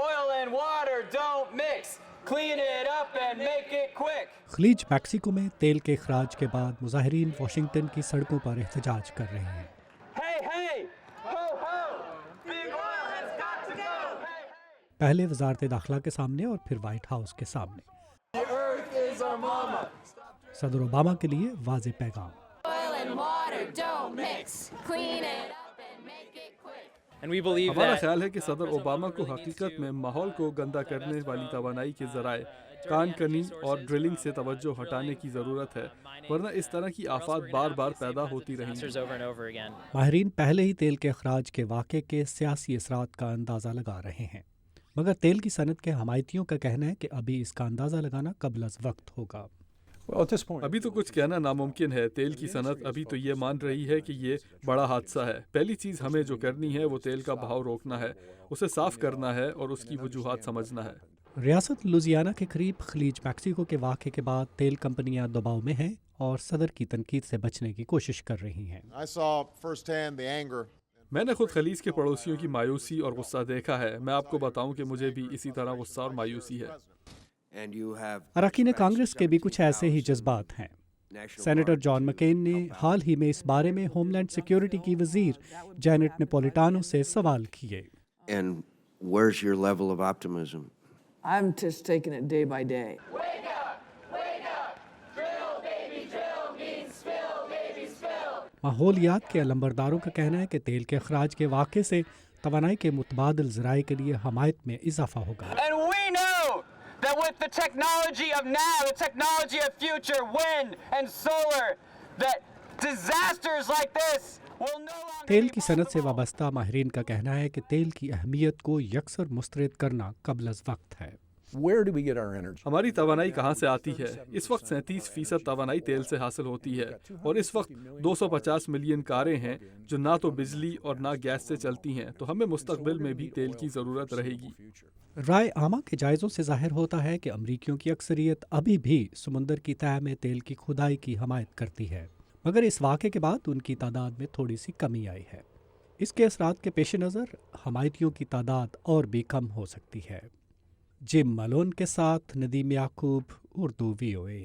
Oil and water don't mix. Clean it up and make it quick. खलीज Mexico में तेल के अखराज के बाद मुजाहिरीन वाशिंगटन की सड़कों पर एहतजाज कर रहे हैं। Hey, hey, ho, ho. Big oil has got to go. Hey, hey. पहले वजारत दाखिला के सामने और फिर व्हाइट हाउस के सामने। The earth is our mama. सदर ओबामा के लिए वाज़ेह पैगाम। Oil and water don't mix. Clean it up and make it quick. And we believe हमारा that ख्याल है कि सदर ओबामा को हकीकत में माहौल को गंदा करने वाली तवानाई के ज़राए कान कनी और ड्रिलिंग से तवज्जो हटाने की ज़रूरत है, वरना इस तरह की आफात बार बार पैदा होती रहेंगी। answers over and over again. माहिरीन पहले ही तेल के अखराज के वाक़े के सियासी असरात का अंदाज़ा लगा रहे हैं, मगर तेल की सनत के हमायतियों का कहना है कि अभी इसका अंदाज़ा लगाना कबल अज़ वक्त होगा। अभी तो कुछ कहना नामुमकिन है। तेल की सनत अभी तो ये मान रही है कि ये बड़ा हादसा है। पहली चीज़ हमें जो करनी है वो तेल का बहाव रोकना है, उसे साफ करना है और उसकी वजूहात समझना है। रियासत लुजियाना के करीब खलीज मैक्सिको के वाक़े के बाद तेल कंपनियां दबाव में हैं और सदर की तनकीद से बचने की कोशिश कर रही हैं। I saw firsthand the anger. मैंने खुद खलीज के पड़ोसियों की मायूसी और गुस्सा देखा है। मैं आपको बताऊं कि मुझे भी इसी तरह गुस्सा और मायूसी है। अरकान कांग्रेस के भी कुछ ऐसे ही जज्बात हैं। सेनेटर जॉन मकेन ने हाल ही में इस बारे में होमलैंड सिक्योरिटी की वजीर जैनेट नेपोलिटानो से सवाल किए। And where's your level of optimism? I'm just taking it day by day. Wake up, wake up. Drill, baby, drill means spill, baby, spill. माहौलियात के अलंबरदारों का कहना है कि तेल के अखराज के वाक़े से तवानाई के मुतबादिल ज़राए के लिए हमायत में इजाफा होगा। And we know that with the technology of now, the technology of future, wind and solar, that disasters like this will no longer तेल be की सनत से possible. वाबस्ता माहिरीन का कहना है कि तेल की अहमियत को यकसर मुस्तरद करना कबल अज़ वक्त है। Where do we get our energy? हमारी तवानाई कहाँ से आती है? इस वक्त 37% तवानाई तेल से हासिल होती है और इस वक्त 250 मिलियन कारें हैं जो ना तो बिजली और ना गैस से चलती हैं, तो हमें मुस्तकबिल में भी तेल की ज़रूरत रहेगी। राय आमा के जायज़ों से ज़ाहिर होता है कि अमरीकियों की अक्सरियत अभी भी समुंदर की तह में तेल की खुदाई की हमायत करती है, मगर इस वाक़े के बाद उनकी तादाद में थोड़ी सी कमी आई है। इसके असरात के पेश नज़र हमायतियों की तादाद और भी कम हो सकती है। जिम मलोन के साथ नदीम याकूब, उर्दू VOA।